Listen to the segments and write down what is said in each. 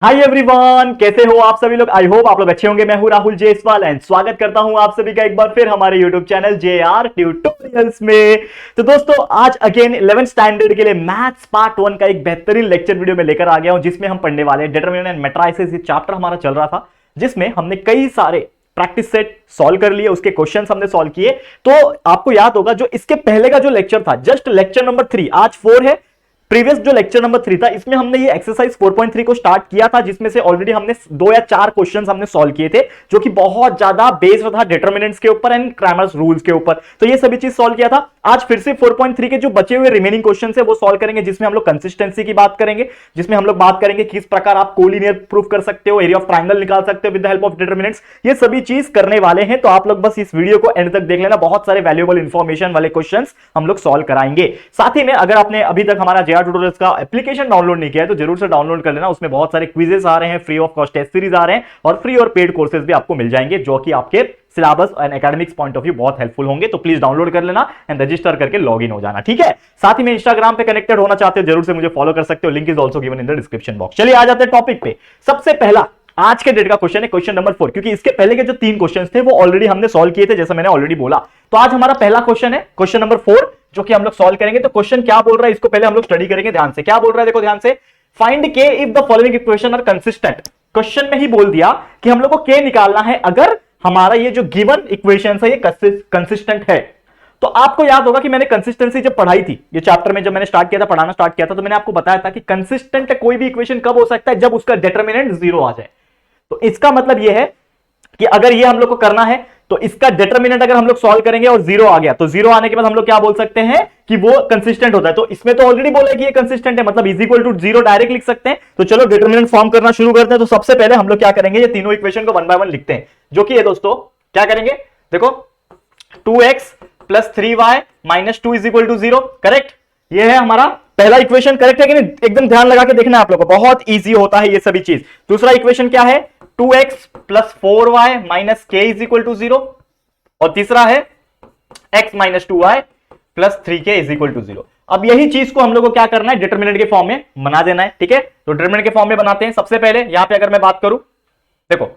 Hi everyone, कैसे हो आप सभी लोग। आई होप आप लोग अच्छे होंगे। मैं हूं राहुल जेसवाल एंड स्वागत करता हूं आप सभी का एक बार फिर हमारे यूट्यूब चैनल जेआर ट्यूटोरियल्स में। तो दोस्तों आज अगेन 11th स्टैंडर्ड के लिए मैथ्स पार्ट 1 का एक बेहतरीन लेक्चर वीडियो में लेकर आ गया हूं, जिसमें हम पढ़ने वाले हैं डिटरमिनेंट एंड मैट्रिसेस। ये चैप्टर हमारा चल रहा था जिसमें हमने कई सारे प्रैक्टिस सेट सॉल्व कर लिए, उसके क्वेश्चंस हमने सॉल्व किए। तो आपको याद होगा जो इसके पहले का जो लेक्चर था, जस्ट लेक्चर नंबर 3, आज 4 है। प्रीवियस जो लेक्चर नंबर 3 था इसमें हमने ये एक्सरसाइज 4.3 को स्टार्ट किया था, जिसमें से ऑलरेडी हमने 2 या 4 क्वेश्चंस हमने सॉल्व किए थे, जो कि बहुत ज्यादा बेस्ड था डिटरमिनेंट्स के ऊपर एंड क्रैमर्स रूल्स के ऊपर। तो ये सभी चीज सॉल्व किया था। आज फिर से 4.3 के जो बचे हुए रिमेनिंग क्वेश्चन है वो सॉल्व करेंगे, जिसमें हम लोग कंसिस्टेंसी की बात करेंगे, जिसमें हम लोग बात करेंगे किस प्रकार आप कोलिनियर प्रूफ कर सकते हो, एरिया ऑफ ट्राइंगल निकाल सकते हो with the help of determinants. ये सभी चीज करने वाले हैं, तो आप लोग बस इस वीडियो को एंड तक देख लेना। बहुत सारे वैल्यूएबल इंफॉर्मेशन वाले क्वेश्चंस हम लोग सॉल्व कराएंगे। साथ ही में अगर आपने अभी तक हमारा जेआर ट्यूटोरियल्स का एप्लीकेशन डाउनलोड नहीं किया है तो जरूर से डाउनलोड कर लेना। उसमें बहुत सारे क्विजेस आ रहे हैं, free of cost test series आ रहे हैं और फ्री और पेड कोर्सेज भी आपको मिल जाएंगे, जो कि आपके syllabus and academics point of view बहुत हेल्पफुल होंगे। तो प्लीज डाउनलोड कर लेना एंड रजिस्टर करके लॉग इन हो जाना, ठीक है। साथ ही में इंस्टाग्राम पे कनेक्टेड होना चाहते हो जरूर से मुझे फॉलो कर सकते हो, link is also given in the description box. चलिए आ जाते हैं टॉपिक पे। सबसे पहला आज के डेट का क्वेश्चन है क्वेश्चन नंबर 4, क्योंकि इसके पहले के जो 3 क्वेश्चंस थे वो ऑलरेडी हमने सॉल्व किए थे, जैसा मैंने ऑलरेडी बोला। तो आज हमारा पहला क्वेश्चन है क्वेश्चन नंबर 4, जो कि हम लोग सॉल्व करेंगे। तो क्वेश्चन क्या बोल रहा है इसको पहले हम लोग स्टडी करेंगे ध्यान से। क्या बोल रहा है देखो ध्यान से, फाइंड के if the following equation are consistent. Question में ही बोल दिया कि हम लोग को के निकालना है अगर हमारा ये जो गिवन इक्वेशन है ये कंसिस्टेंट है। तो आपको याद होगा कि मैंने कंसिस्टेंसी जब पढ़ाई थी, ये चैप्टर में जब मैंने स्टार्ट किया था, पढ़ाना स्टार्ट किया था, तो मैंने आपको बताया था कि कंसिस्टेंट कोई भी इक्वेशन कब हो सकता है, जब उसका डिटरमिनेंट 0 आ जाए। तो इसका मतलब यह है कि अगर ये हम लोग को करना है तो इसका डिटरमिनेंट अगर हम लोग सॉल्व करेंगे और 0 आ गया, तो 0 आने के बाद हम लोग क्या बोल सकते हैं कि वो कंसिस्टेंट होता है। तो इसमें तो ऑलरेडी बोला है कि ये कंसिस्टेंट है, मतलब इज इक्वल टू 0 डायरेक्ट लिख सकते हैं। तो चलो डिटरमिनेंट फॉर्म करना शुरू करते हैं। तो सबसे पहले हम लोग क्या करेंगे, ये तीनों इक्वेशन को 1 बाय 1 लिखते हैं, जो कि है दोस्तों क्या करेंगे, देखो 2x plus 3y minus 2 is equal to 0, correct. ये है हमारा पहला इक्वेशन, करेक्ट है कि नहीं। एकदम ध्यान लगा के देखना है आप लोगों को, बहुत इजी होता है ये सभी चीज। दूसरा इक्वेशन क्या है, 2x plus 4y minus k is equal to 0, और तीसरा है x minus 2y plus 3k is equal to 0। अब यही चीज को हम लोग को क्या करना है, डिटरमिनेंट के फॉर्म में बना देना है, ठीक है। तो डिटरमिनेंट के फॉर्म में बनाते हैं। सबसे पहले यहां पे अगर मैं बात करूं, देखो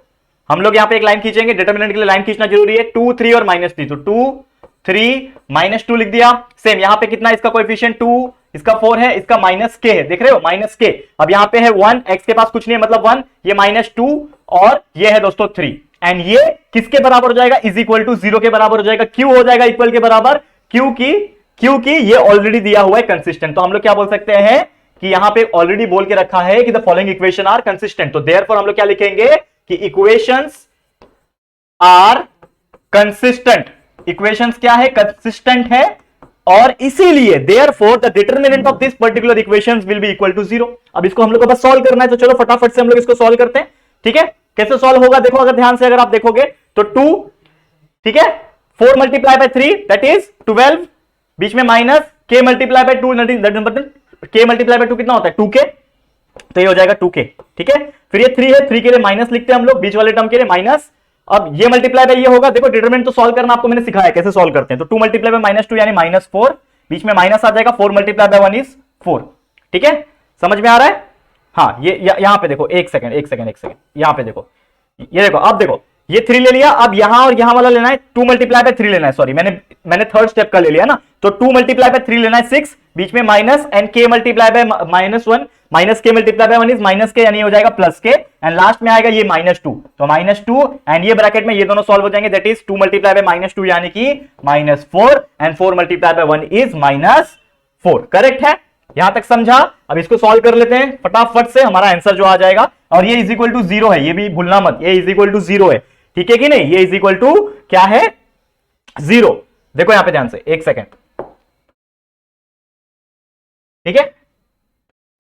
हम लोग यहां पे एक लाइन खींचेंगे, डिटरमिनेंट के लिए लाइन खींचना जरूरी है, 2 3 और माइनस 3। तो 2 3 माइनस 2 लिख दिया। सेम यहां पे कितना इसका कोएफिशिएंट 2, इसका 4 है, इसका माइनस के है, देख रहे हो माइनस के। अब यहां पे है 1, x के पास कुछ नहीं है मतलब 1, ये माइनस 2 और ये है दोस्तों 3, एंड ये किसके बराबर हो जाएगा, इज इक्वल टू 0 के बराबर हो जाएगा। क्यों हो जाएगा इक्वल के बराबर, क्योंकि ये ऑलरेडी दिया हुआ है कंसिस्टेंट। तो हम लोग क्या बोल सकते हैं कि यहां पे ऑलरेडी बोल के रखा है कि the following equation are consistent. तो देयरफॉर हम लोग क्या लिखेंगे कि इक्वेशंस आर कंसिस्टेंट। इक्वेशंस क्या है, कंसिस्टेंट है, और इसीलिए therefore the determinant of this particular equations will be equal to 0। अब इसको हम लोग को बस सॉल्व करना है। तो चलो फटाफट से हम लोग इसको सॉल्व करते हैं, ठीक है। कैसे सॉल्व होगा देखो, अगर ध्यान से अगर आप देखोगे तो 2, ठीक है, 4 मल्टीप्लाई बाय 3 दैट इज 12, बीच में minus k multiply by 2, k multiply by 2 कितना होता है 2k, तो ये हो जाएगा 2k, ठीक है। फिर ये 3 है, 3 के लिए माइनस लिखते हैं हम लोग, बीच वाले टर्म के लिए माइनस। अब ये मल्टीप्लाई बाय ये होगा, देखो डिटरमिनेंट तो सॉल्व करना आपको मैंने सिखाया कैसे सॉल्व करते हैं। तो 2 मल्टीप्लाई बाय माइनस 2 यानी माइनस 4, बीच में माइनस आ जाएगा, 4 मल्टीप्लाई बाय 1 इज 4, ठीक है। समझ में आ रहा है। हाँ ये यहां पे देखो, एक सेकंड यहां पे देखो, ये देखो, अब देखो ये 3 ले लिया, अब यहां और यहां वाला लेना है 2 मल्टीप्लाई बाय 3 लेना है, सॉरी मैंने थर्ड स्टेप का ले लिया ना। तो 2 मल्टीप्लाई बाय 3 लेना है 6, बीच में minus, and k multiply by minus 1, minus k multiply by 1 is minus k, यानी हो जाएगा प्लस k, एंड लास्ट में आएगा ये माइनस 2, तो माइनस 2, एंड ये ब्रैकेट में ये दोनों सॉल्व हो जाएंगे, that is 2 multiply by minus 2 यानी कि minus 4, and 4 multiply by 1 is minus 4, correct है। यहां तक समझा। अब इसको सॉल्व कर लेते हैं फटाफट से, हमारा आंसर जो आ जाएगा, और ये इज इक्वल टू 0 है, ये भी भूलना मत, ये इज इक्वल टू 0 है, ठीक है कि नहीं। ये इज इक्वल टू क्या है, 0। देखो यहां पे ध्यान से, एक सेकेंड, ठीक है।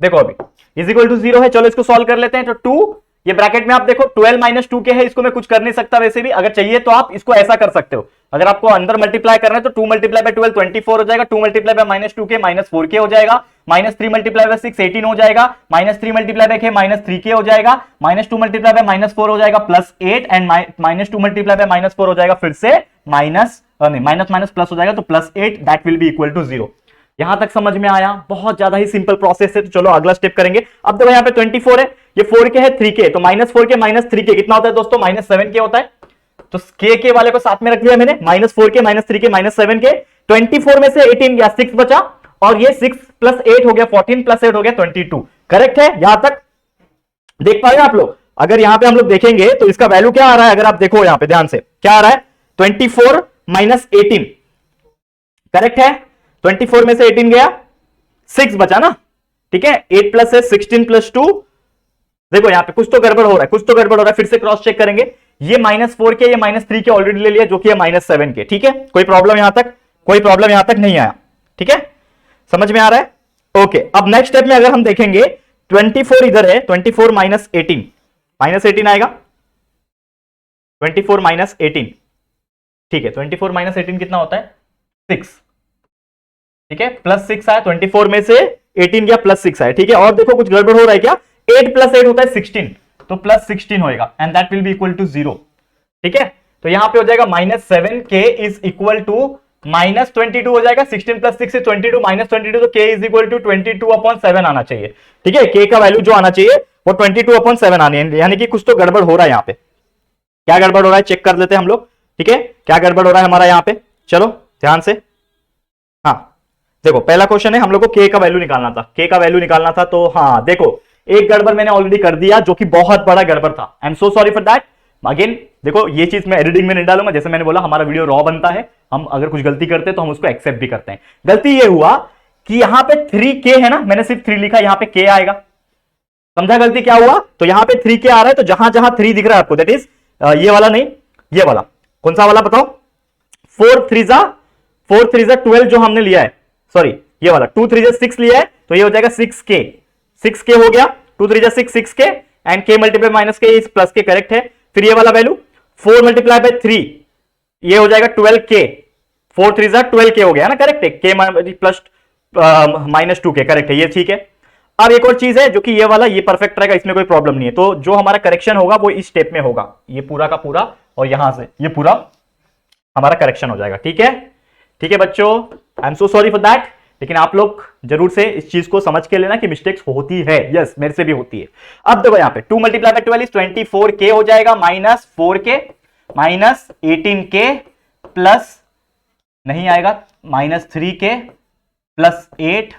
देखो अभी इज इक्वल टू 0 है, चलो इसको सॉल्व कर लेते हैं। तो 2, ये ब्रैकेट में आप देखो 12 माइनस 2 के है, इसको मैं कुछ कर नहीं सकता वैसे भी, अगर चाहिए तो आप इसको ऐसा कर सकते हो। अगर आपको अंदर मल्टीप्लाई करना है तो 2 मल्टीप्लाई बाय 12 24 हो जाएगा, 2 मल्टीप्लाई बाय माइनस 2 के माइनस 4 के हो जाएगा, माइनस 3 मल्टीप्लाई बाय 6 18 हो जाएगा, माइनस 3 मल्टीप्लाई बाय के माइनस 3 के हो जाएगा, माइनस 2 मल्टीप्लाई बाय माइनस 4 हो जाएगा plus 8, and minus 2 multiply by minus 4 हो जाएगा फिर से माइनस, नहीं माइनस माइनस प्लस हो जाएगा, तो plus 8 that will be equal to 0। यहां तक समझ में आया? बहुत ज्यादा ही सिंपल प्रोसेस है। तो चलो अगला स्टेप करेंगे। अब देखो यहाँ पे 24 है, ये 4 के है 3 के, तो -4 के -3 के कितना होता है दोस्तों? -7 के होता है। तो के वाले को साथ में रख लिया मैंने, -4 के -3 के -7 के। 24 में से 18 गया, 6 बचा, और ये 6 + 8 हो गया 14 + 8 हो गया 22। करेक्ट है? यहां तक देख पाए आप लोग? अगर यहां पे हम लोग देखेंगे तो इसका वैल्यू क्या आ रहा है? अगर आप देखो यहां पे ध्यान से, क्या आ रहा है? 24 - 18। करेक्ट है? 24 में से 18 गया, 6 बचा ना, ठीक है। 8 + है 16 + 2। देखो यहां पे कुछ तो गड़बड़ हो रहा है, कुछ तो गड़बड़ हो रहा है, फिर से क्रॉस चेक करेंगे। ये -4 के, ये -3 के ऑलरेडी ले लिया, जो कि है -7 के, ठीक है। कोई प्रॉब्लम यहां तक? कोई प्रॉब्लम यहां तक नहीं आया, ठीक है। समझ में आ रहा है? ओके। अब नेक्स्ट स्टेप में अगर हम देखेंगे, 24 इधर है, 24 - 18, -18 आएगा। 24 - 18, ठीक है। 24 - 18 कितना होता है? 6, ठीक है। +6 आया, 24 में से 18 गया, +6 आया, ठीक है। और देखो कुछ गड़बड़ हो रहा है क्या? 8 + 8 होता है 16, तो +16 होएगा, and that will be equal to 0, ठीक है। तो यहां पे हो जाएगा -7k इज इक्वल टू -22 हो जाएगा। 16 + 6 is 22, -22, तो k इज इक्वल टू 22/7 आना चाहिए, ठीक है। k का वैल्यू जो आना चाहिए वो 22/7 आनी है, यानी कि कुछ तो गड़बड़ हो रहा है यहां पे। क्या गड़बड़ हो रहा है चेक कर लेते हैं हम लोग, ठीक है। क्या गड़बड़ हो रहा है हमारा यहां पे? चलो ध्यान से। हाँ देखो, पहला क्वेश्चन है, हम लोग को k का वैल्यू निकालना था, k का वैल्यू निकालना था। तो हाँ देखो, एक गड़बड़ मैंने ऑलरेडी कर दिया, जो कि बहुत बड़ा गड़बड़ था। I am so sorry for that. Again देखो, ये चीज मैं एडिटिंग में नहीं डालूंगा, जैसे मैंने बोला हमारा वीडियो रॉ बनता है, हम अगर कुछ गलती करते हैं तो हम उसको एक्सेप्ट भी करते हैं। गलती ये हुआ कि यहां पे 3k है ना, मैंने सिर्फ 3 लिखा, यहां पे k आएगा। समझा गलती क्या हुआ? तो यहां पे 3k आ रहा है, तो जहां जहां 3 दिख रहा है आपको, दैट इज ये वाला नहीं, ये वाला। कौन सा वाला बताओ? 4 3 जा 12 जो हमने लिया है, सॉरी ये वाला 2 3 जा 6 लिया है, तो ये हो जाएगा 6k हो गया। 2 3 जा 6, 6k, and k multiply -k is +k, correct है। फिर ये वाला वैल्यू 4 × 3, ये हो जाएगा 12k। 4 3 जा 12k हो गया ना, करेक्ट है। k प्लस -2k, करेक्ट है, ये ठीक है। अब एक और चीज है, जो कि ये वाला, ये परफेक्ट रहेगा, इसमें कोई प्रॉब्लम नहीं है। तो जो हमारा करेक्शन होगा वो इस स्टेप में होगा, ये पूरा का पूरा, और यहां से ये पूरा हमारा करेक्शन हो जाएगा, ठीक है। ठीक है बच्चों, I am so sorry for that, लेकिन आप लोग जरूर से इस चीज को समझ के लेना कि मिस्टेक्स होती है। यस, मेरे से भी होती है। अब देखो यहाँ पे 2 × 12 इज 24k हो जाएगा, -4k -18k प्लस नहीं आएगा -3k +8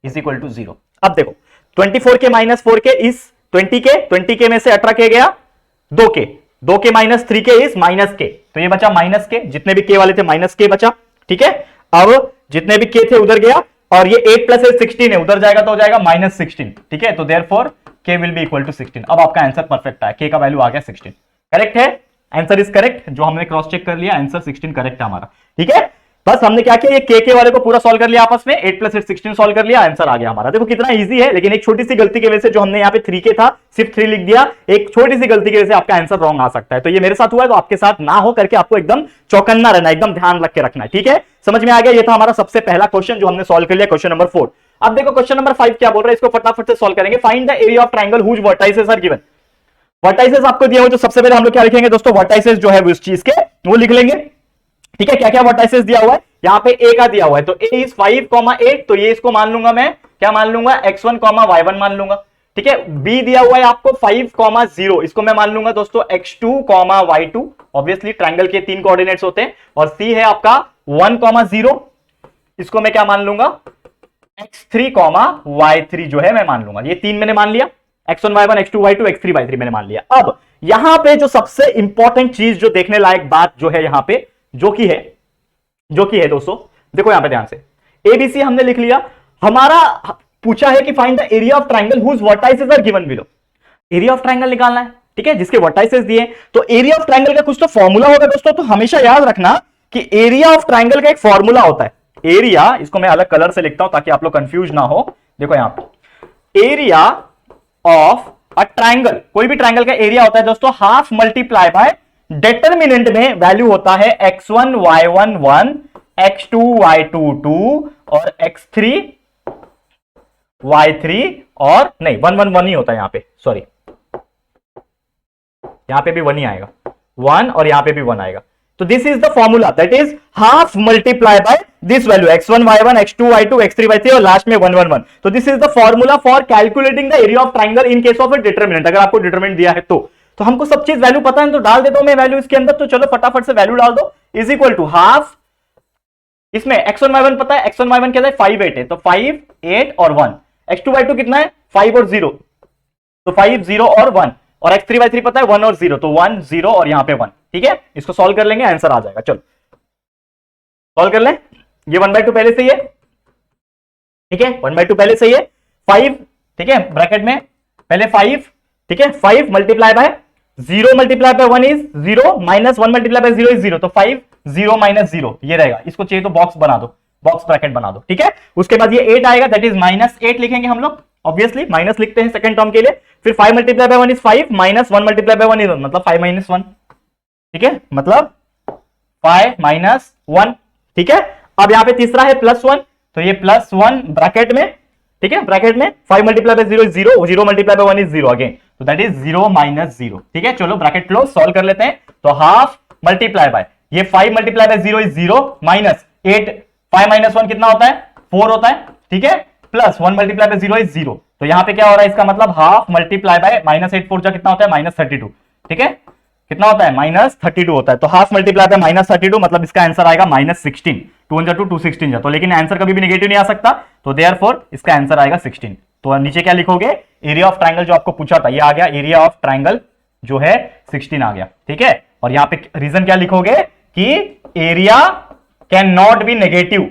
इज इक्वल टू 0। अब देखो 24k -4k इज 20k में से 18k गया, 2k -3k इज -k, तो ये बचा -k, जितने भी k वाले थे -k बचा, ठीक है। अब जितने भी k थे उधर गया, और ये 8 + 8 16 है, उधर जाएगा तो हो जाएगा -16, ठीक है। तो therefore k will be equal to 16। अब आपका आंसर परफेक्ट है, k का वैल्यू आ गया 16, करेक्ट है। आंसर इज करेक्ट, जो हमने क्रॉस चेक कर लिया, आंसर 16 करेक्ट है हमारा, ठीक है। बस हमने क्या किया, ये के वाले को पूरा सॉल्व कर लिया आपस में, 8 + 8 16 सॉल्व कर लिया, आंसर आ गया हमारा। देखो कितना इजी है, लेकिन एक छोटी सी गलती की वजह से, जो हमने यहाँ पे 3k था सिर्फ 3 लिख दिया, एक छोटी सी गलती की वजह से आपका आंसर रॉन्ग आ सकता है। तो ये मेरे साथ हुआ है, तो आपके साथ ना हो करके आपको एकदम चौकन्ना रहना, एकदम ध्यान रख के रखना है, ठीक है। समझ में आ गया? ये था हमारा सबसे पहला क्वेश्चन जो हमने सॉल्व कर लिया, क्वेश्चन नंबर 4। अब देखो क्वेश्चन नंबर 5 क्या बोल रहा है, इसको फटाफट से सॉल्व करेंगे। Find the area of triangle whose vertices are given. Vertices आपको दिए हुए, तो सबसे पहले हम लोग क्या लिखेंगे दोस्तों, वर्टाइसेस जो है उस चीज के वो लिख लेंगे, ठीक है। क्या क्या वर्टाइसेस दिया हुआ है, यहां पे a का दिया हुआ है, तो a इज 5, 8, तो ये इसको मान लूंगा मैं, क्या मान लूंगा, x1, y1 मान लूंगा, ठीक है। b दिया हुआ है आपको 5, 0, इसको मैं मान लूंगा दोस्तों x2, y2, ऑब्वियसली ट्रायंगल के 3 कोऑर्डिनेट्स होते हैं। और c है आपका 1, 0, इसको मैं क्या मान लूंगा, x3, y3 जो है मैं मान लूंगा। ये 3 मैंने मान लिया, x1, y1, x2, y2, x3, y3 मैंने मान लिया। अब यहां पे जो सबसे इंपॉर्टेंट चीज, जो देखने लायक बात जो है यहां पे, जो कि है दोस्तों, देखो यहां पे ध्यान से, एबीसी हमने लिख लिया। हमारा पूछा है कि find the area of triangle whose vertices are given below. Area of triangle निकालना है, ठीक है, जिसके वर्टाइसेस दिए। तो एरिया ऑफ ट्रायंगल का कुछ तो फॉर्मूला होगा दोस्तों, तो हमेशा याद रखना कि एरिया ऑफ ट्रायंगल का एक फॉर्मूला होता है। एरिया, इसको मैं अलग कलर से लिखता हूं ताकि आप लोग कंफ्यूज ना हो। देखो यहां पे एरिया ऑफ अ ट्रायंगल, कोई भी ट्रायंगल का एरिया होता है दोस्तों, हाफ मल्टीप्लाई बाय डिटरमिनेंट में वैल्यू होता है x1 y1 1, x2 y2 2, और x3 y3, और नहीं 1 1 1 ही होता है यहां पे, सॉरी यहां पे भी 1 ही आएगा, 1, और यहां पे भी 1 आएगा। तो this is the formula, that is half multiply by this value x1 y1 x2 y2 x3 y3 और लास्ट में 1 1 1। तो this is the formula for calculating the area of triangle in case of a determinant. अगर आपको determinant दिया है तो हमको सब चीज वैल्यू पता है तो डाल देता हूं मैं वैल्यू इसके अंदर। तो चलो फटाफट से वैल्यू डाल दो, इज इक्वल टू हाफ, इसमें x1 y1 पता है, x1 y1 क्या है 5 8 है, तो 5 8 और 1, x2 y2 कितना है 5 और 0, तो 5 0 और 1, और x3 y3 पता है 1 और 0, तो 1 0 और यहां पे 1। ठीक है, इसको सॉल्व कर लेंगे, आंसर आ जाएगा। चलो सॉल्व कर लें, ये 1/2 पहले से ही है, ठीक है 1/2 पहले से ही है, 5 ठीक है ब्रैकेट में पहले 5, ठीक है 5 multiply by 0 multiply by 1 is 0 minus 1 multiply by 0 is 0, तो 5 0 माइनस 0 ये रहेगा। इसको चाहिए तो बॉक्स बना दो, बॉक्स ब्रैकेट बना दो, ठीक है। उसके बाद ये 8 आएगा, दैट इज -8 लिखेंगे हम लोग, ऑब्वियसली माइनस लिखते हैं सेकंड टर्म के लिए। फिर 5 multiply by 1 is 5 minus 1 multiply by 1 is 1, मतलब 5 माइनस 1, ठीक है मतलब 5 माइनस 1, ठीक है। अब यहां पे तीसरा है +1, तो ये +1 ब्रैकेट में, ठीक है ब्रैकेट में 5 multiply by 0 is 0, 0 multiply by 1 is 0 again, तो दैट इज 0 माइनस 0, ठीक है। चलो ब्रैकेट क्लोज, सॉल्व कर लेते हैं। तो हाफ मल्टीप्लाई बाय ये 5 multiply by 0 is 0 minus 8, 5 minus 1 कितना होता है 4 होता है, ठीक है, प्लस 1 मल्टीप्लाई बाय 0 इज 0, तो यहां पे क्या हो रहा है इसका मतलब हाफ मल्टीप्लाई बाय -8 4 जा कितना होता है -32, ठीक है कितना होता है -32 होता है। तो हाफ मल्टीप्लाई बाय -32 मतलब इसका आंसर आएगा -16, 2 × 2 216 तो लेकिन आंसर कभी भी नेगेटिव नहीं आ सकता, तो देयरफॉर इसका आंसर आएगा 16। तो नीचे क्या लिखोगे, एरिया ऑफ ट्राइंगल जो आपको पूछा था ये आ गया, एरिया ऑफ ट्राइंगल जो है 16 आ गया, ठीक है। और यहां पे रीजन क्या लिखोगे कि area can not be negative,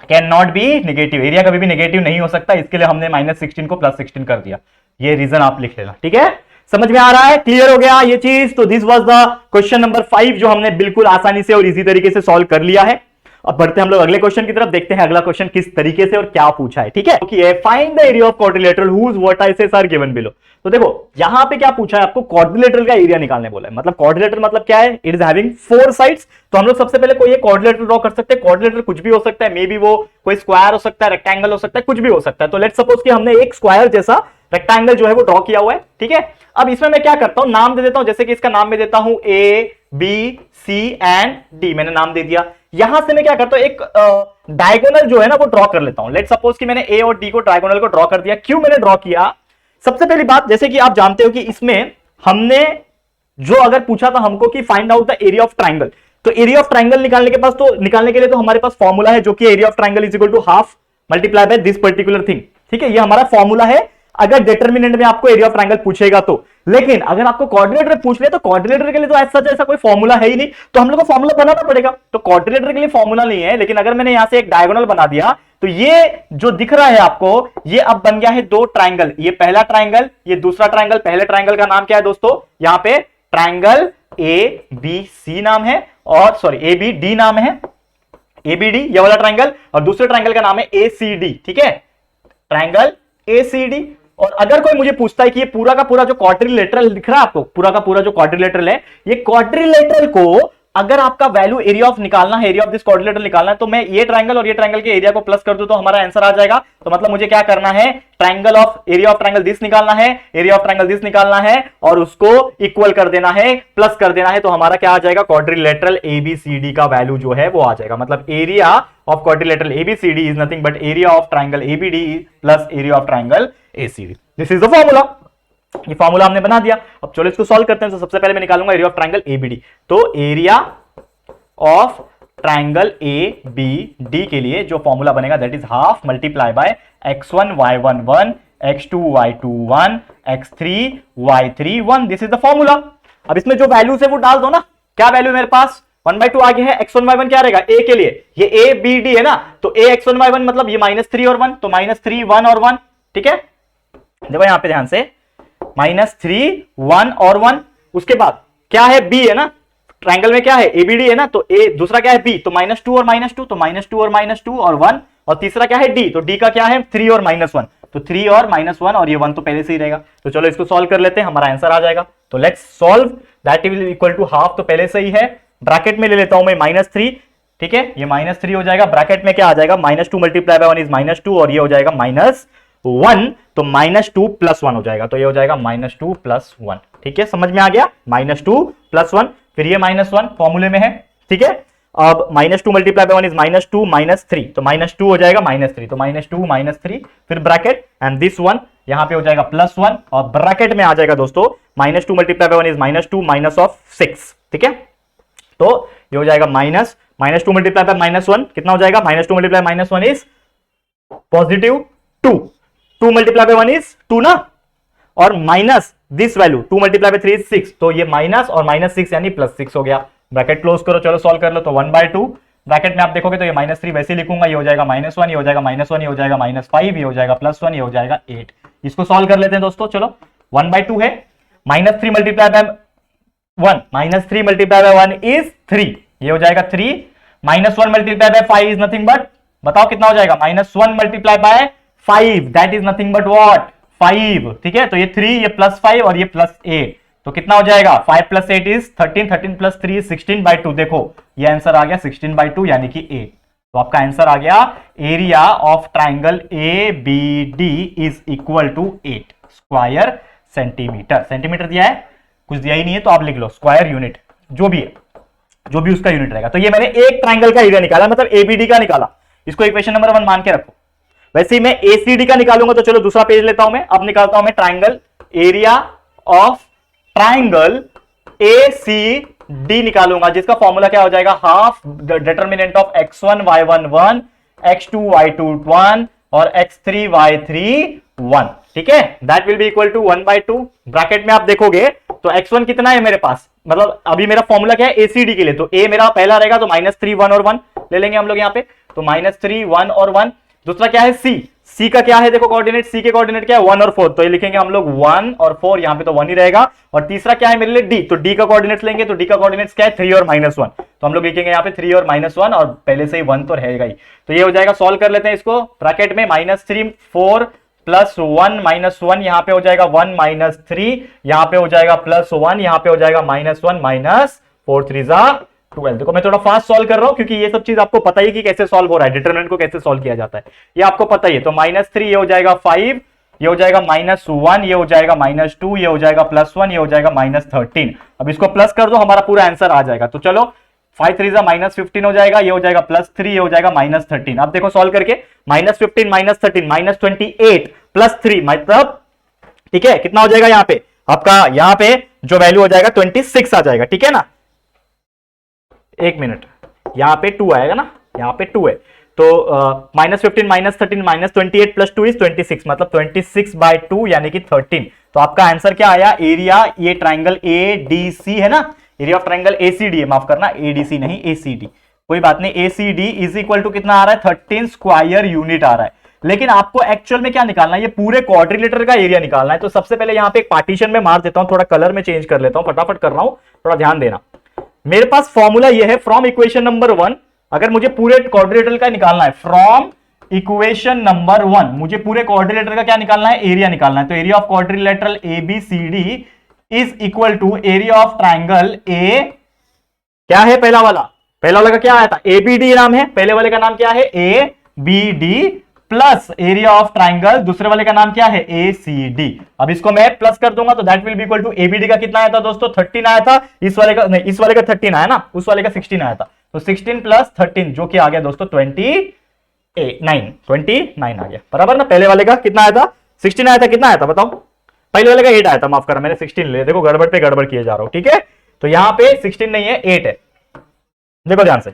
can not be negative, area कभी भी नेगेटिव नहीं हो सकता, इसके लिए हमने -16 को +16 कर दिया, ये रीजन आप लिख लेना, ठीक है। समझ में आ रहा है, क्लियर हो गया ये चीज। तो this was the question number 5 जो हमने बिल्कुल आसानी से और इजी तरीके से सॉल्व कर लिया है। अब बढ़ते हैं हम लोग अगले क्वेश्चन की तरफ, देखते हैं अगला क्वेश्चन किस तरीके से और क्या पूछा है, ठीक है। क्योंकि find the area of quadrilateral whose vertices are given below. तो देखो यहां पे क्या पूछा है, आपको क्वाड्रिलेटरल का एरिया निकालने बोला है। मतलब क्वाड्रिलेटरल मतलब क्या है, इट इज हैविंग 4 साइड्स। तो हम लोग सबसे पहले कोई एक क्वाड्रिलेटरल ड्रॉ कर सकते हैं। क्वाड्रिलेटरल कुछ भी हो सकता है, मे बी वो कोई स्क्वायर हो सकता है, रेक्टेंगल हो सकता है, कुछ भी हो सकता है। तो लेट्स सपोज कि हमने एक स्क्वायर जैसा रेक्टेंगल जो है वो ड्रॉ किया हुआ है, ठीक है। अब इसमें मैं क्या करता हूं, नाम दे देता हूं, जैसे कि इसका नाम मैं देता हूं A B C and D, मैंने नाम दे दिया। यहां से मैं क्या करता हूं, एक डायगोनल जो है ना वो ड्रॉ कर लेता हूं। लेट्स सपोज कि मैंने A और D को डायगोनल को ड्रॉ कर दिया। क्यों मैंने ड्रॉ किया, सबसे पहली बात जैसे कि आप जानते हो कि इसमें हमने जो अगर पूछा था हमको कि find out the area of triangle, तो एरिया ऑफ ट्राइंगल निकालने के लिए तो हमारे पास फॉर्मूला है जो कि area of triangle is equal to half multiply by this particular thing, ठीक है। ये हमारा फॉर्मूला है अगर डिटरमिनेंट में आपको एरिया ऑफ ट्राइंगल पूछेगा तो। लेकिन अगर आपको कोऑर्डिनेटर पूछ ले तो कोऑर्डिनेटर के लिए तो ऐसा कोई फॉर्मूला है ही नहीं, तो हम लोग को फॉर्मूला बनाना पड़ेगा। तो कोऑर्डिनेटर के लिए फॉर्मूला नहीं है, लेकिन अगर मैंने यहां से एक डायगोनल बना दिया तो ये जो दिख रहा है आपको, ये अब बन गया है 2 ट्राइंगल। ये पहला ट्राइंगल, ये दूसरा ट्राइंगल। पहले ट्राइंगल का नाम क्या है दोस्तों, यहां पे ट्राइंगल ABC नाम है, और सॉरी ABD नाम है, ABD ये वाला ट्राइंगल, और दूसरे ट्राइंगल का नाम है ACD, ठीक है ट्राइंगल ACD। और अगर कोई मुझे पूछता है कि ये पूरा का पूरा जो क्वाड्रिलेटरल दिख रहा है आपको, पूरा का पूरा जो क्वाड्रिलेटरल है, ये क्वाड्रिलेटरल को अगर आपका वैल्यू एरिया ऑफ निकालना है, एरिया ऑफ दिस क्वाड्रिलेटरल निकालना है, तो मैं ये ट्राइंगल और ये ट्राइंगल के एरिया को प्लस कर दूं तो हमारा आंसर आ जाएगा। तो मतलब मुझे क्या करना है, triangle of area of triangle this निकालना है, एरिया ऑफ ट्राइंगल दिस निकालना है, और उसको इक्वल कर देना है, प्लस कर देना है, तो हमारा क्या आ जाएगा, क्वाड्रिलेटरल ABCD का वैल्यू जो है वो आ जाएगा। मतलब area of quadrilateral ABCD is nothing but area of triangle ABD plus area of triangle ACD। This is the formula, ये फॉर्मूला हमने बना दिया। अब चलो इसको सॉल्व करते हैं। तो सबसे पहले मैं निकालूंगा एरिया ऑफ ट्राइंगल ABD। तो एरिया ऑफ ट्राइंगल ABD के लिए जो फॉर्मूला बनेगा that is half multiply bye x1 y1 1 x2 y2 1 x3 y3 1। This is the formula. अब इसमें जो वैल्यूज है वो डाल दो ना। क्या वैल्यू मेरे पास 1/2 आगे है, x1 y1 क्या रहेगा A के लिए, ये ABD है ना, तो A x1 y1 मतलब ये -3 और 1, तो -3 1 और 1, ठीक है। देखो यहां पे ध्यान से -3 1 और 1, उसके बाद क्या है B है ना, ट्राइंगल में क्या है ABD है ना, तो A दूसरा क्या है B, तो -2 और -2, तो -2 और -2 और 1, और तीसरा क्या है D, तो D का क्या है 3 और -1, तो 3 और -1 और ये 1 तो पहले से ही रहेगा। तो चलो इसको सॉल्व कर लेते हैं, हमारा आंसर आ जाएगा। तो let's solve, that will equal to half तो पहले से ही है, ब्रैकेट में ले लेता हूं मैं -3, ठीक है, ये -3 हो जाएगा, ब्रैकेट में क्या आ जाएगा, -2 मल्टीप्लाई बाय 1 इज -2, और ये हो जाएगा -1, तो -2 + 1 हो जाएगा, तो ये हो जाएगा -2 + 1, ठीक है, समझ में आ गया, -2 + 1, फिर ये -1 फॉर्मूले में है, ठीक है। अब -2 मल्टीप्लाई बाय 1 इज -2 -3, तो -2 हो जाएगा -3, तो -2 -3 फिर ब्रैकेट एंड दिस वन यहां पे हो जाएगा +1 और ब्रैकेट में आ जाएगा दोस्तों -2 multiply by 1 is -2 minus of 6, ठीक है। तो ये हो जाएगा -2 मल्टीप्लाई बाय -1 कितना हो जाएगा, -2 multiply -1 is +2, 2 multiply by 1 is 2 ना, और minus this value 2 multiply by 3 is 6, तो ये माइनस और -6 यानी +6 हो गया। ब्रैकेट क्लोज करो, चलो सॉल्व कर लो, तो 1/2 ब्रैकेट में आप देखोगे तो ये -3 वैसे लिखूंगा, ये हो जाएगा -1, ये हो जाएगा -1, ये हो जाएगा -5, ये हो जाएगा +1, ये हो जाएगा 8। इसको सॉल्व कर लेते हैं दोस्तों, चलो 1/2 है, -3 multiply by 1, -3 multiply by 1 is 3, ये हो जाएगा 3, -1 multiply by 5 is nothing but, बताओ कितना हो जाएगा, -1 multiply by 5 that is nothing but what, 5, ठीक है। तो ये 3, ये +5 और ये +8, तो कितना हो जाएगा, 5 + 8 इज 13, 13 + 3 इज 16/2, देखो ये आंसर आ गया 16/2 यानी कि 8। तो आपका आंसर आ गया area of triangle ABD is equal to 8 square centimetre. Centimetre दिया है, कुछ दिया ही नहीं है तो आप लिख लो स्क्वायर यूनिट, जो भी है, जो भी उसका यूनिट रहेगा। तो ये मैंने एक ट्राइंगल का एरिया निकाला, मतलब ABD का निकाला, इसको इक्वेशन नंबर 1 मान के रखो। वैसे ही मैं ACD का निकालूंगा, तो चलो दूसरा पेज लेता हूं मैं, अब निकालता हूं मैं triangle area of triangle ACD निकालूंगा, जिसका फॉर्मूला क्या हो जाएगा, half determinant of x1 y1 1, x2 y2 1 और x3 y3 1, ठीक है। That will be equal to 1/2। Bracket में आप देखोगे तो x1 कितना है मेरे पास, मतलब अभी मेरा फॉर्मूला क्या है ACD के लिए, तो A मेरा पहला रहेगा तो -3 1 और 1 ले लेंगे हम लोग यहाँ पे, तो -3 1 और 1। दूसरा क्या है C का क्या है, देखो कोऑर्डिनेट, C के कोऑर्डिनेट क्या है 1 और 4, तो ये लिखेंगे हम लोग 1 और 4, यहां पे तो 1 ही रहेगा। और तीसरा क्या है मेरे लिए D, तो D का कोऑर्डिनेट्स लेंगे, तो D का कोऑर्डिनेट्स क्या है 3 और -1, तो हम लोग लिखेंगे यहाँ पे 3 और -1, और पहले से ही 1 तो रहेगा ही। तो ये हो जाएगा, सॉल्व कर लेते हैं इसको, ब्रैकेट में -3 4 +1 -1, यहां पे हो जाएगा 1 -3, यहां पे हो जाएगा +1, यहां पे हो जाएगा -1 -4 3 12। देखो मैं थोड़ा फास्ट सॉल्व कर रहा हूं क्योंकि ये सब चीज आपको पता ही कि कैसे सॉल्व हो रहा है, डिटरमिनेंट को कैसे सॉल्व किया जाता है ये आपको पता ही है। तो -3 ये हो जाएगा 5, ये हो जाएगा -1, ये हो जाएगा -2, ये हो जाएगा +1, ये हो जाएगा -13। अब इसको प्लस कर दो, हमारा पूरा आंसर आ जाएगा। तो चलो 5 3 -15 हो जाएगा, ये हो जाएगा +3, ये हो जाएगा -13। अब देखो सॉल्व करके, -15 -13 -28 +3 मतलब, ठीक है, कितना हो जाएगा यहाँ पे आपका, यहाँ पे जो वैल्यू हो जाएगा 26 आ जाएगा, ठीक है ना। एक मिनट, यहां पे 2 आएगा ना, यहां पे 2 है, तो -15 -13 -28 + 2 इज 26, मतलब 26/2 यानी कि 13। तो आपका आंसर क्या आया, एरिया, ये ट्राइंगल ADC है ना, एरिया ऑफ ट्राइंगल ACD है, माफ करना ADC नहीं ACD, कोई बात नहीं। ACD इज इक्वल टू कितना आ रहा है, 13 स्क्वायर यूनिट आ रहा है। लेकिन आपको एक्चुअल में क्या निकालना है, ये पूरे क्वाड्रिलेटर का एरिया निकालना है। तो सबसे पहले यहां पे एक पार्टीशन में मार देता हूं, थोड़ा कलर में चेंज कर लेता हूं, फटाफट कर रहा हूं, थोड़ा ध्यान देना। मेरे पास फॉर्मूला ये है फ्रॉम इक्वेशन नंबर 1, अगर मुझे पूरे क्वाड्रिलेटर का निकालना है, फ्रॉम इक्वेशन नंबर 1 मुझे पूरे क्वाड्रिलेटर का क्या निकालना है, एरिया निकालना है। तो area of quadrilateral ABCD is equal to area of triangle A, क्या है पहला वाला का क्या आया था, ABD नाम है, पहले वाले का नाम क्या है ABD, plus area of triangle दूसरे वाले का नाम क्या है ACD। अब इसको मैं प्लस कर दूंगा तो that will be equal to ABD का कितना आया था दोस्तों, 13 आया था, इस वाले का नहीं, इस वाले का 13 आया ना, उस वाले का 16 आया था, तो 16 + 13 जो कि आ गया दोस्तों 29 आ गया, बराबर ना। पहले वाले का कितना आया था, 16 आया था, कितना आया था बताओ, पहले वाले का 8 आया था, माफ करना मैंने 16 ले, देखो गड़बड़ पे गड़बड़ किए जा रहा हूं, ठीक है। तो यहां पे 16 नहीं है 8 है, देखो ध्यान से,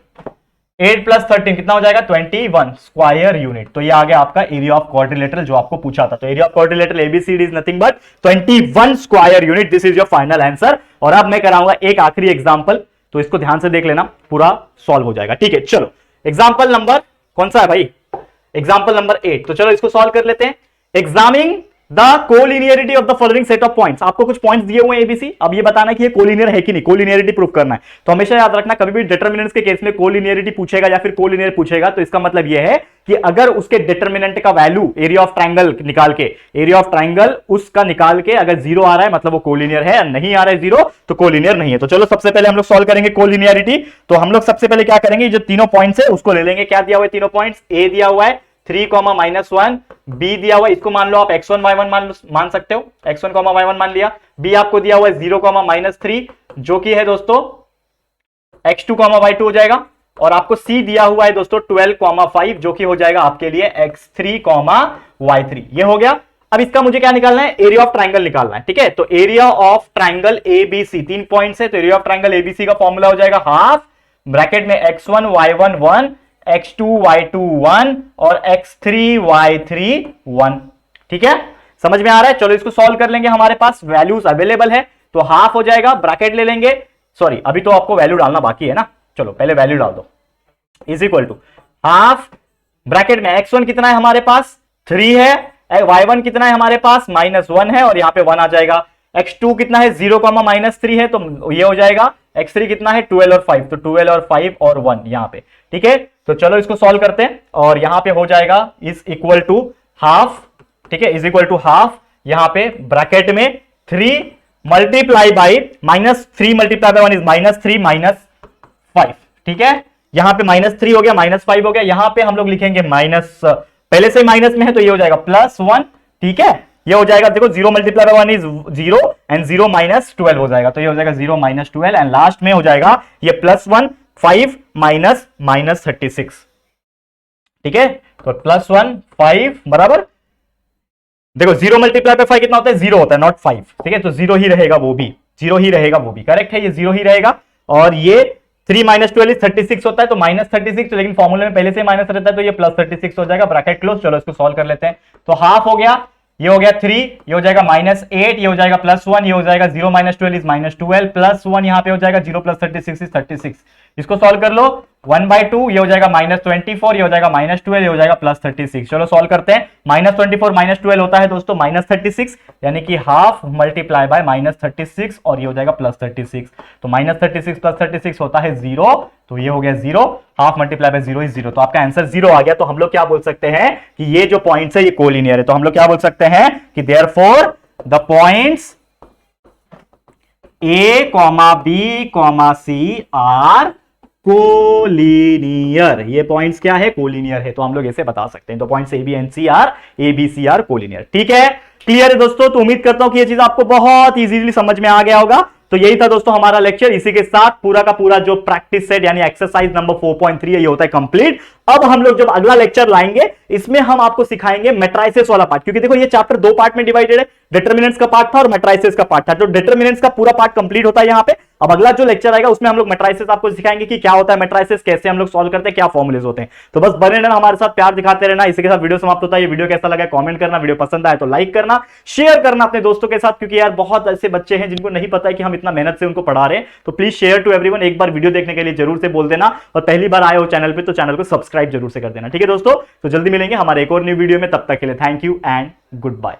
8 + 13 कितना हो जाएगा 21 स्क्वायर यूनिट। तो ये आ गया आपका एरिया ऑफ क्वाड्रिलेटरल जो आपको पूछा था। तो area of quadrilateral ABCD is nothing but 21 square unit, this is your final answer. और अब मैं कराऊंगा एक आखिरी एग्जांपल, तो इसको ध्यान से देख लेना, पूरा सॉल्व हो जाएगा, ठीक है। चलो एग्जांपल नंबर कौन सा है भाई, एग्जांपल नंबर 8। तो चलो इसको सॉल्व कर लेते हैं। Examining the collinearity of the following set of points, आपको कुछ पॉइंट्स दिए हुए हैं ABC, अब ये बताना कि ये कोलिनियर है कि नहीं, कोलिनियरिटी प्रूव करना है। तो हमेशा याद रखना, कभी भी डिटरमिनेंट्स के केस में कोलिनियरिटी पूछेगा या फिर कोलिनियर पूछेगा तो इसका मतलब ये है कि अगर उसके डिटरमिनेंट का वैल्यू एरिया ऑफ ट्राइंगल निकाल के, एरिया ऑफ ट्राइंगल उसका निकाल के अगर 0 आ रहा है मतलब वो कोलिनियर है, नहीं आ रहा है 0 तो कोलिनियर नहीं है। तो चलो सबसे पहले हम लोग सॉल्व करेंगे कोलिनियरिटी। तो हम लोग सबसे पहले क्या करेंगे, जो तीनों पॉइंट्स है उसको ले लेंगे। क्या दिया हुआ है तीनों पॉइंट्स, A दिया हुआ है 3, -1, B दिया हुआ है, इसको मान लो आप x1 y1 मान सकते हो, x1 y1 मान लिया। B आपको दिया हुआ है 0, -3 जो कि है दोस्तों x2 y2 हो जाएगा। और आपको सी दिया हुआ है दोस्तों 12,5 जो कि हो जाएगा आपके लिए x3, y3। ये हो गया। अब इसका मुझे क्या निकालना है, एरिया ऑफ ट्राइंगल निकालना है। ठीक है, तो area of triangle ABC, 3 points है, तो एरिया ऑफ ट्राइंगल एबीसी का फॉर्मूला हो जाएगा हाफ ब्रैकेट में x1 y1 1, x2 y2 1 और x3 y3 1। ठीक है, समझ में आ रहा है। चलो इसको सॉल्व कर लेंगे, हमारे पास वैल्यूज अवेलेबल है, तो हाफ हो जाएगा, ब्रैकेट ले लेंगे, सॉरी अभी तो आपको वैल्यू डालना बाकी है ना, चलो पहले वैल्यू डाल दो, is equal to half bracket में x1 कितना है हमारे पास 3 है, y1 कितना है हमारे पास -1 है और यहां पे 1 आ जाएगा, x2 कितना है 0, -3 है, तो ये हो जाएगा, x3 कितना है 12 और 5, तो 12 और 5 और 1 यहां पे। ठीक है, तो चलो इसको सॉल्व करते हैं और यहां पे हो जाएगा इज इक्वल टू हाफ। ठीक है, इज इक्वल टू हाफ, यहां पे ब्रैकेट में 3 multiply by -3 multiply by 1 is -3 -5। ठीक है, यहां पे -3 हो गया, -5 हो गया, यहां पे हम लोग लिखेंगे माइनस, पहले से माइनस में है तो ये हो जाएगा +1। ठीक है, ये हो जाएगा, देखो 0 मल्टीप्लाई बाई 1 इज 0 एंड 0 -12 हो जाएगा, तो ये हो जाएगा 0 -12 एंड लास्ट में हो जाएगा ये +1 5 -36। ठीक है, तो +1 5 बराबर, देखो 0 मल्टीप्लाई बाई 5 कितना होता है 0 होता है, नॉट 5। ठीक है, तो 0 ही रहेगा, वो भी 0 ही रहेगा, वो भी करेक्ट है, ये 0 ही रहेगा। और ये 3 -12 इज 36 होता है, तो -36, तो लेकिन फॉर्मूले में पहले से माइनस रहता है, तो ये +36 हो जाएगा, ब्रैकेट क्लोज। चलो इसको सॉल्व कर लेते हैं, तो हाफ हो गया, ये हो गया 3, ये हो जाएगा -8, ये हो जाएगा +1, ये हो जाएगा 0 -12 इज -12 +1 यहां पे हो जाएगा 0 + 36 इज 36। इसको सॉल्व कर लो, 1/2 ये हो जाएगा -24, ये हो जाएगा -12, ये हो जाएगा +36। चलो सॉल्व करते हैं, -24 -12 होता है दोस्तों -36, यानी कि हाफ मल्टीप्लाई बाय -36 और ये हो जाएगा +36, तो -36 + 36 होता है 0, तो ये हो गया 0, हाफ मल्टीप्लाई बाय 0 इज 0, तो आपका आंसर 0 आ गया। तो हम लोग क्या बोल सकते हैं कि ये जो पॉइंट्स है ये कोलिनियर है, तो हम लोग क्या बोल सकते हैं कि therefore the points A, B, C are collinear. ये पॉइंट्स क्या है, कोलिनियर है, तो हम लोग ऐसे बता सकते हैं, तो points A B C are collinear. ठीक है, क्लियर है दोस्तों, तो उम्मीद करता हूं कि ये चीज आपको बहुत इजीली समझ में आ गया होगा। तो यही था दोस्तों हमारा लेक्चर, इसी के साथ पूरा का पूरा जो प्रैक्टिस सेट यानी एक्सरसाइज नंबर 4.3 ये होता है कंप्लीट। अब हम लोग जब अगला लेक्चर लाएंगे इसमें हम आपको सिखाएंगे मैट्रिसेस वाला पार्ट, क्योंकि देखो ये चैप्टर 2 पार्ट में डिवाइडेड है, डिटरमिनेंट्स का पार्ट था और मैट्रिसेस का पार्ट था, तो डिटरमिनेंट्स का पूरा पार्ट कंप्लीट होता है यहाँ पे। अब अगला जो लेक्चर आएगा उसमें हम लोग मैट्रिसेस आपको सिखाएंगे कि क्या होता है मैट्रिसेस, कैसे हम लोग सॉल्व करते हैं, क्या फॉर्मुलेज होते हैं। तो बस बने रहना हमारे साथ, प्यार दिखाते रहना। इसी के साथ वीडियो समाप्त होता है। ये वीडियो कैसा लगा कमेंट करना, वीडियो पसंद आए तो लाइक करना, शेयर करना अपने दोस्तों के साथ, क्योंकि यार बहुत ऐसे बच्चे हैं जिनको नहीं पता है कि हम इतना मेहनत से उनको पढ़ा रहे हैं। तो प्लीज शेयर टू एवरीवन, एक बार वीडियो देखने के लिए जरूर से बोल देना, और पहली बार आए हो चैनल पे तो चैनल को सब्सक्राइब जरूर से कर देना। ठीक है दोस्तों, तो जल्दी मिलेंगे हमारे एक और न्यू वीडियो में, तब तक के लिए thank you and good bye.